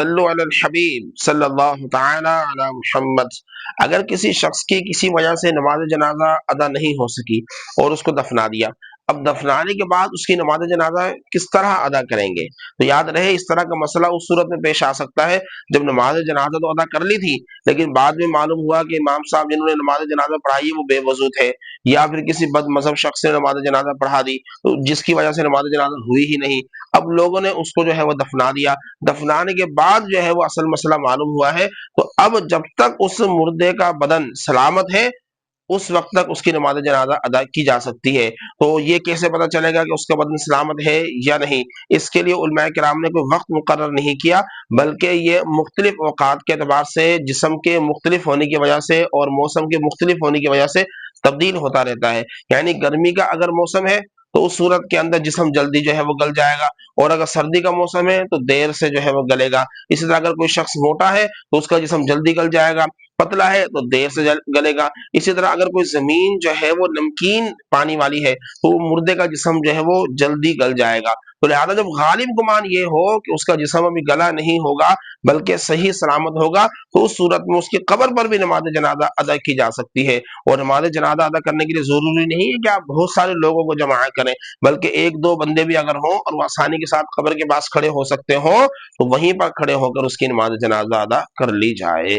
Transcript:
صلو علی الحبیب صلی اللہ تعالی علی محمد۔ اگر کسی شخص کی کسی وجہ سے نماز جنازہ ادا نہیں ہو سکی اور اس کو دفنا دیا، اب دفنانے کے بعد اس کی نماز جنازہ کس طرح ادا کریں گے؟ تو یاد رہے اس طرح کا مسئلہ اس صورت میں پیش آ سکتا ہے جب نماز جنازہ تو ادا کر لی تھی، لیکن بعد میں معلوم ہوا کہ امام صاحب جنہوں نے نماز جنازہ پڑھائی ہے وہ بے وضو تھے، یا پھر کسی بد مذہب شخص نے نماز جنازہ پڑھا دی تو جس کی وجہ سے نماز جنازہ ہوئی ہی نہیں۔ اب لوگوں نے اس کو جو ہے وہ دفنا دیا، دفنانے کے بعد جو ہے وہ اصل مسئلہ معلوم ہوا ہے، تو اب جب تک اس مردے کا بدن سلامت ہے اس وقت تک اس کی نماز جنازہ ادا کی جا سکتی ہے۔ تو یہ کیسے پتہ چلے گا کہ اس کا بدن سلامت ہے یا نہیں؟ اس کے لیے علماء کرام نے کوئی وقت مقرر نہیں کیا، بلکہ یہ مختلف اوقات کے اعتبار سے، جسم کے مختلف ہونے کی وجہ سے اور موسم کے مختلف ہونے کی وجہ سے تبدیل ہوتا رہتا ہے۔ یعنی گرمی کا اگر موسم ہے تو اس صورت کے اندر جسم جلدی جو ہے وہ گل جائے گا، اور اگر سردی کا موسم ہے تو دیر سے جو ہے وہ گلے گا۔ اسی طرح اگر کوئی شخص موٹا ہے تو اس کا جسم جلدی گل جائے گا، پتلا ہے تو دیر سے گلے گا۔ اسی طرح اگر کوئی زمین جو ہے وہ نمکین پانی والی ہے تو مردے کا جسم جو ہے وہ جلدی گل جائے گا۔ تو لہذا جب غالب گمان یہ ہو کہ اس کا جسم ابھی گلا نہیں ہوگا بلکہ صحیح سلامت ہوگا، تو اس صورت میں اس کی قبر پر بھی نماز جنازہ ادا کی جا سکتی ہے۔ اور نماز جنازہ ادا کرنے کے لیے ضروری نہیں ہے کہ آپ بہت سارے لوگوں کو جمع کریں، بلکہ ایک دو بندے بھی اگر ہوں اور وہ آسانی کے ساتھ قبر کے پاس کھڑے ہو سکتے ہوں تو وہیں پر کھڑے ہو کر اس کی نماز جنازہ ادا کر لی جائے۔